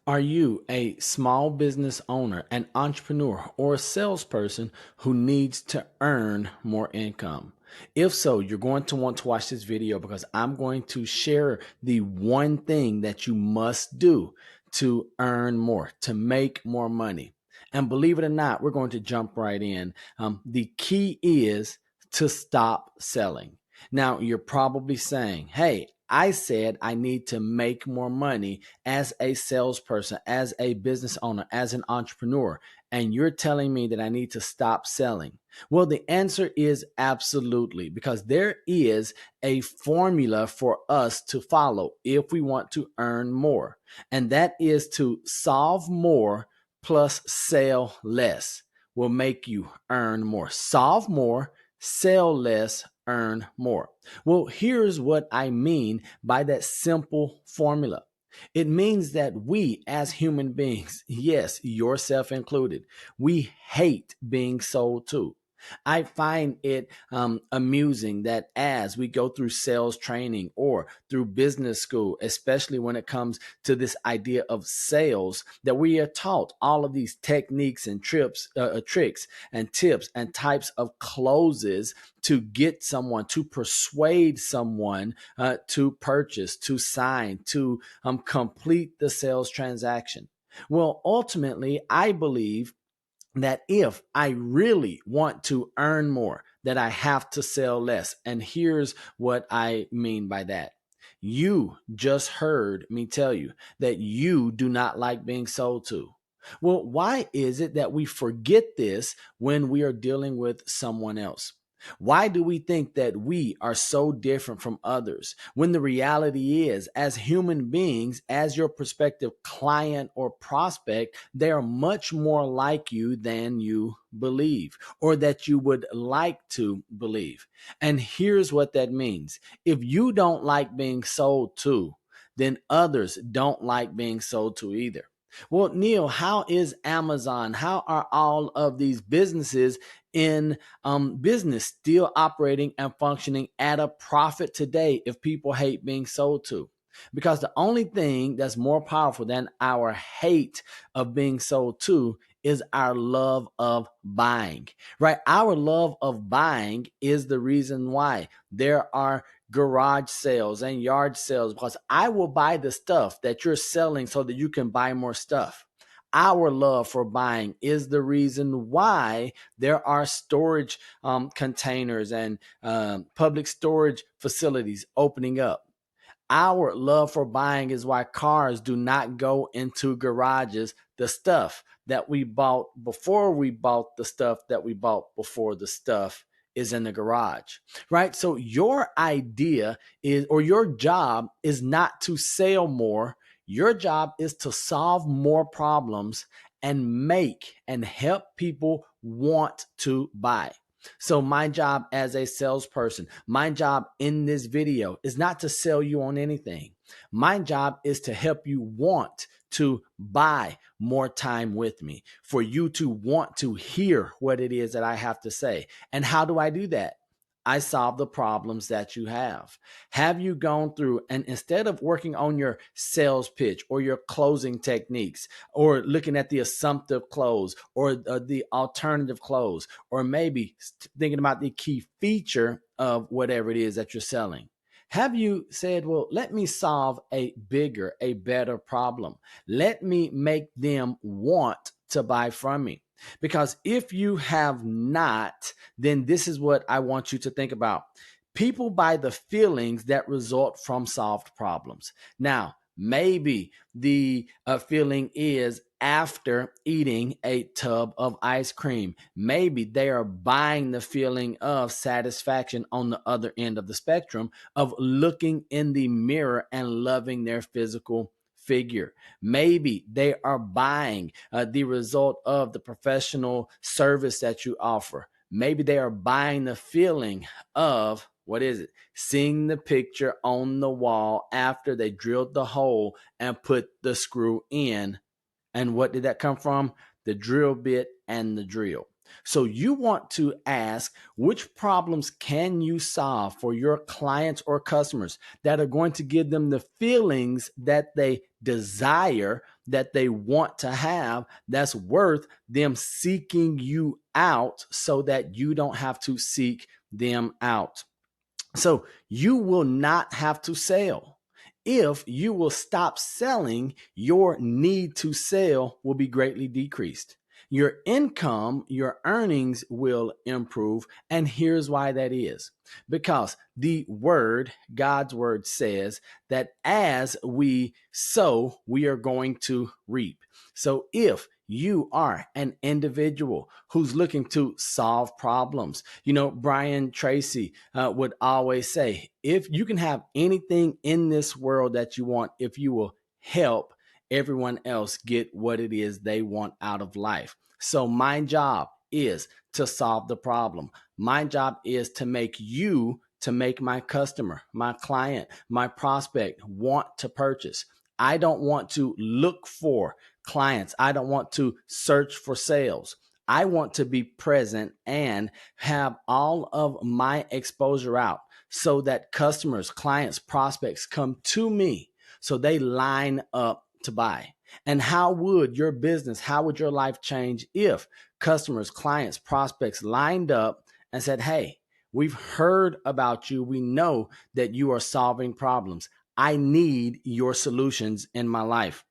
Are you a small business owner, an entrepreneur, or a salesperson who needs to earn more income? If so, you're going to want to watch this video because I'm going to share the one thing that you must do to earn more, to make more money. And believe it or not, we're going to jump right in. The key is to stop selling. Now, you're probably saying, hey, I said I need to make more money as a salesperson, as a business owner, as an entrepreneur, and you're telling me that I need to stop selling. Well, the answer is absolutely, because there is a formula for us to follow if we want to earn more, and that is to solve more plus sell less will make you earn more. Solve more, sell less, earn more. Well, here's what I mean by that simple formula. It means that we as human beings, yes, yourself included, we hate being sold to. I find it amusing that as we go through sales training or through business school, especially when it comes to this idea of sales, that we are taught all of these techniques and tricks and tips and types of closes to get someone, to persuade someone to purchase, to sign, to complete the sales transaction. Well, ultimately, I believe that if I really want to earn more, that I have to sell less. And here's what I mean by that. You just heard me tell you that you do not like being sold to. Well, why is it that we forget this when we are dealing with someone else? Why do we think that we are so different from others when the reality is, as human beings, as your prospective client or prospect, they are much more like you than you believe or that you would like to believe? And here's what that means. If you don't like being sold to, then others don't like being sold to either. Well, Neil, how is Amazon? How are all of these businesses in business still operating and functioning at a profit today if people hate being sold to? Because the only thing that's more powerful than our hate of being sold to is our love of buying, right? Our love of buying is the reason why there are garage sales and yard sales, because I will buy the stuff that you're selling so that you can buy more stuff. Our love for buying is the reason why there are storage containers and public storage facilities opening up. Our love for buying is why cars do not go into garages. The stuff that we bought before we bought the stuff that we bought before the stuff is in the garage, right? So your idea is, or your job is not to sell more. Your job is to solve more problems and make and help people want to buy. So my job as a salesperson, my job in this video is not to sell you on anything. My job is to help you want to buy more time with me, for you to want to hear what it is that I have to say. And how do I do that? I solve the problems that you have. Have you gone through and instead of working on your sales pitch or your closing techniques or looking at the assumptive close or the alternative close, or maybe thinking about the key feature of whatever it is that you're selling, have you said, well, let me solve a bigger, a better problem? Let me make them want to buy from me. Because if you have not, then this is what I want you to think about. People buy the feelings that result from solved problems. Now, maybe the feeling is after eating a tub of ice cream. Maybe they are buying the feeling of satisfaction on the other end of the spectrum of looking in the mirror and loving their physical figure. Maybe they are buying the result of the professional service that you offer. Maybe they are buying the feeling of, what is it? Seeing the picture on the wall after they drilled the hole and put the screw in. And what did that come from? The drill bit and the drill. So you want to ask, which problems can you solve for your clients or customers that are going to give them the feelings that they desire, that they want to have, that's worth them seeking you out so that you don't have to seek them out. So you will not have to sell. If you will stop selling, your need to sell will be greatly decreased. Your income, your earnings will improve. And here's why that is: because the word, God's word, says that as we sow, we are going to reap. So if you are an individual who's looking to solve problems, Brian Tracy would always say, if you can have anything in this world that you want, if you will help everyone else get what it is they want out of life. So my job is to solve the problem. My job is to make my customer, my client, my prospect want to purchase. I don't want to look for clients. I don't want to search for sales. I want to be present and have all of my exposure out so that customers, clients, prospects come to me so they line up to buy. And how would your business, how would your life change if customers, clients, prospects lined up and said, hey, we've heard about you. We know that you are solving problems. I need your solutions in my life.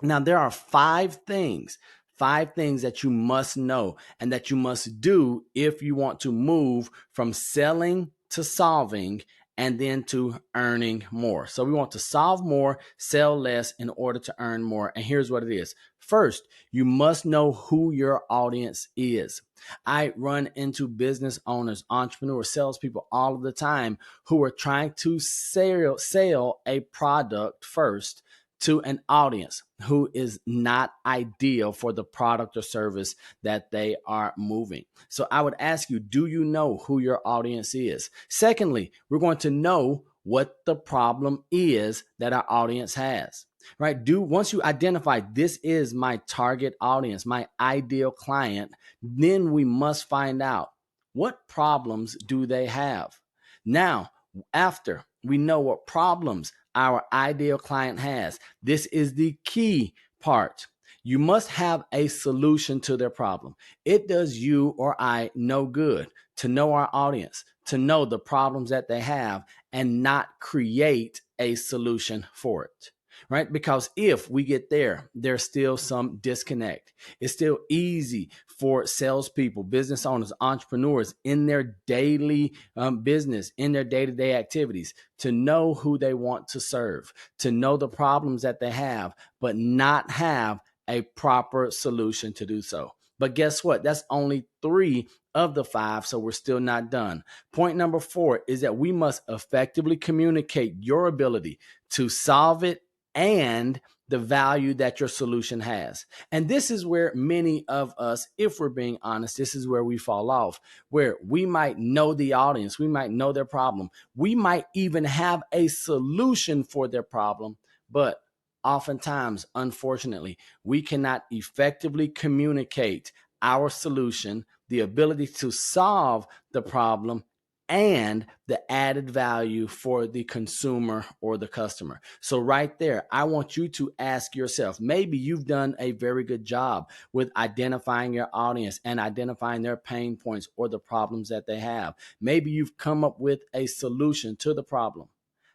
Now, there are five things that you must know and that you must do if you want to move from selling to solving and then to earning more. So we want to solve more, sell less in order to earn more. And here's what it is. First, you must know who your audience is. I run into business owners, entrepreneurs, salespeople all of the time who are trying to sell a product first to an audience who is not ideal for the product or service that they are moving. So I would ask you, do you know who your audience is? Secondly, we're going to know what the problem is that our audience has. Right? Once you identify this is my target audience, my ideal client, then we must find out what problems do they have. Now, after we know what problems our ideal client has, this is the key part. You must have a solution to their problem. It does you or I no good to know our audience, to know the problems that they have, and not create a solution for it. Right? Because if we get there, there's still some disconnect. It's still easy for salespeople, business owners, entrepreneurs in their daily business, in their day-to-day activities, to know who they want to serve, to know the problems that they have, but not have a proper solution to do so. But guess what? That's only 3 of the 5, so we're still not done. Point number 4 is that we must effectively communicate your ability to solve it and the value that your solution has. And this is where many of us, if we're being honest, this is where we fall off, where we might know the audience, we might know their problem, we might even have a solution for their problem, but oftentimes, unfortunately, we cannot effectively communicate our solution, the ability to solve the problem, and the added value for the consumer or the customer. So right there, I want you to ask yourself, maybe you've done a very good job with identifying your audience and identifying their pain points or the problems that they have. Maybe you've come up with a solution to the problem.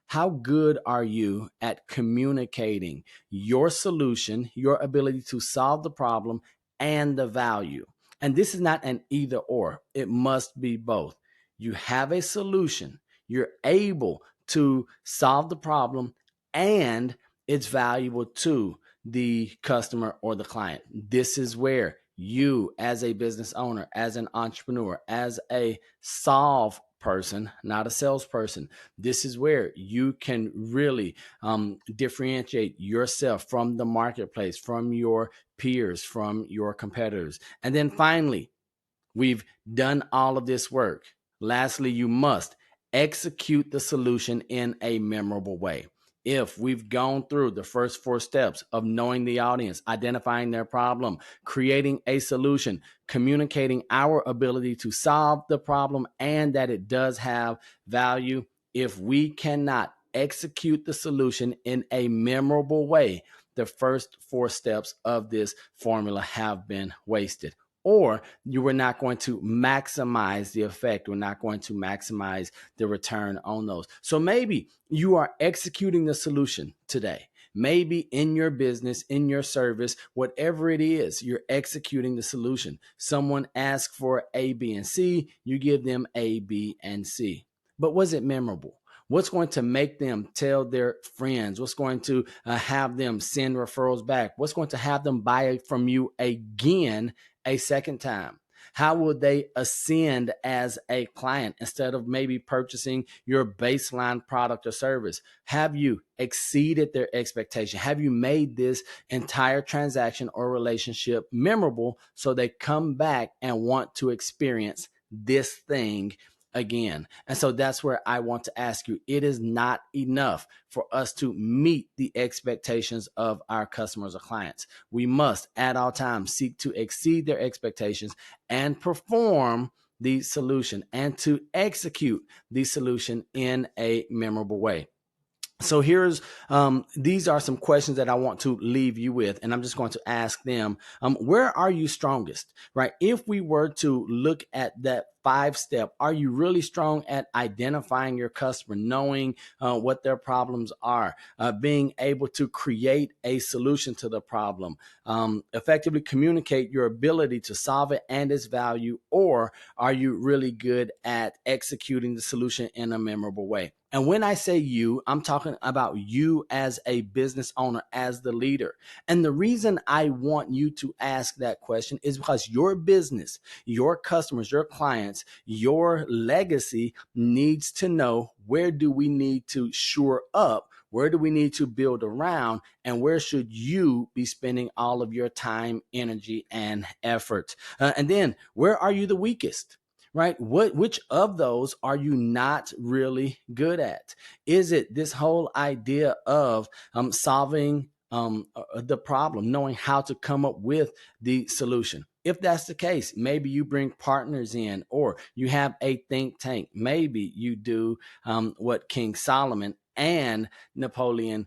How good are you at communicating your solution, your ability to solve the problem, and the value? And this is not an either or, it must be both. You have a solution, you're able to solve the problem, and it's valuable to the customer or the client. This is where you, as a business owner, as an entrepreneur, as a solve person, not a salesperson, this is where you can really differentiate yourself from the marketplace, from your peers, from your competitors. And then finally, we've done all of this work. Lastly, you must execute the solution in a memorable way. If we've gone through the first 4 steps of knowing the audience, identifying their problem, creating a solution, communicating our ability to solve the problem, and that it does have value, if we cannot execute the solution in a memorable way, the first 4 steps of this formula have been wasted. Or you were not going to maximize the effect. We're not going to maximize the return on those. So maybe you are executing the solution today. Maybe in your business, in your service, whatever it is, you're executing the solution. Someone asks for A, B, and C, you give them A, B, and C. But was it memorable? What's going to make them tell their friends? What's going to have them send referrals back? What's going to have them buy from you again a second time? How will they ascend as a client instead of maybe purchasing your baseline product or service? Have you exceeded their expectation? Have you made this entire transaction or relationship memorable so they come back and want to experience this thing again? And so that's where I want to ask you, it is not enough for us to meet the expectations of our customers or clients. We must at all times seek to exceed their expectations and perform the solution and to execute the solution in a memorable way. So these are some questions that I want to leave you with, and I'm just going to ask them. Where are you strongest, right? If we were to look at that 5-step, are you really strong at identifying your customer, knowing what their problems are, being able to create a solution to the problem, effectively communicate your ability to solve it and its value, or are you really good at executing the solution in a memorable way? And when I say you, I'm talking about you as a business owner, as the leader. And the reason I want you to ask that question is because your business, your customers, your clients, your legacy needs to know, where do we need to shore up? Where do we need to build around? And where should you be spending all of your time, energy, and effort? And then, where are you the weakest? Right? Which of those are you not really good at? Is it this whole idea of solving the problem, knowing how to come up with the solution? If that's the case, maybe you bring partners in, or you have a think tank. Maybe you do what King Solomon and Napoleon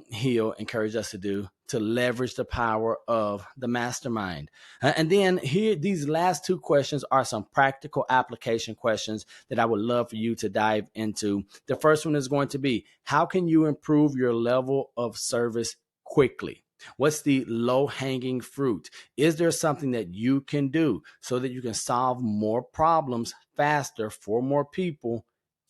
Hill encouraged us to do, to leverage the power of the mastermind. And then here, these last 2 questions are some practical application questions that I would love for you to dive into. The first one is going to be, how can you improve your level of service quickly? What's the low-hanging fruit? Is there something that you can do so that you can solve more problems faster for more people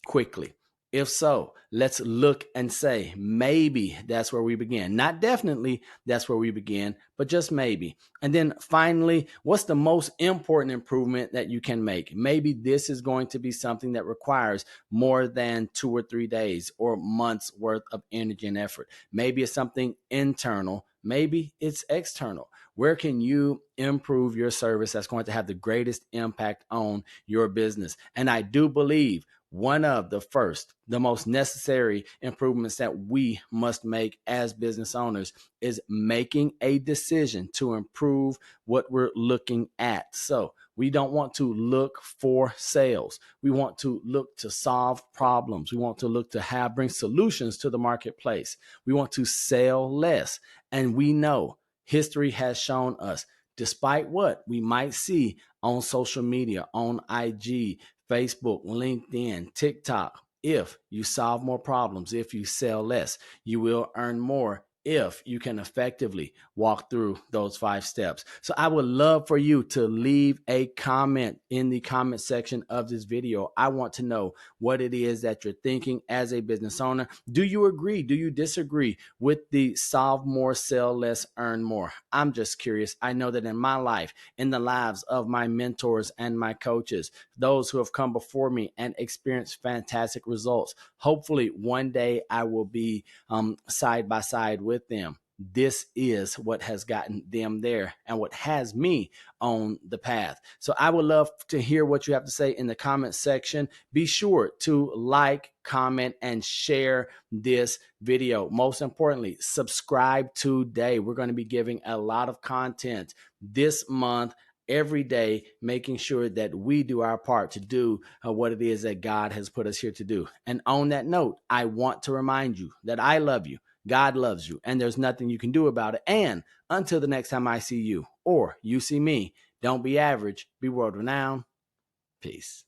quickly? If so, let's look and say, maybe that's where we begin. Not definitely that's where we begin, but just maybe. And then finally, what's the most important improvement that you can make? Maybe this is going to be something that requires more than 2 or 3 days or months worth of energy and effort. Maybe it's something internal. Maybe it's external. Where can you improve your service that's going to have the greatest impact on your business? And I do believe one of the most necessary improvements that we must make as business owners is making a decision to improve what we're looking at. So we don't want to look for sales. We want to look to solve problems. We want to look to bring solutions to the marketplace. We want to sell less. And we know history has shown us, despite what we might see on social media, on IG, Facebook, LinkedIn, TikTok, if you solve more problems, if you sell less, you will earn more if you can effectively walk through those 5 steps. So I would love for you to leave a comment in the comment section of this video. I want to know what it is that you're thinking as a business owner. Do you agree? Do you disagree with the solve more, sell less, earn more? I'm just curious. I know that in my life, in the lives of my mentors and my coaches, those who have come before me and experienced fantastic results, hopefully one day I will be side by side with them. this is what has gotten them there and what has me on the path. So I would love to hear what you have to say in the comment section. Be sure to like, comment, and share this video. Most importantly, subscribe today. We're going to be giving a lot of content this month, every day, making sure that we do our part to do what it is that God has put us here to do. And on that note, I want to remind you that I love you, God loves you, and there's nothing you can do about it. And until the next time I see you or you see me, don't be average, be world renowned. Peace.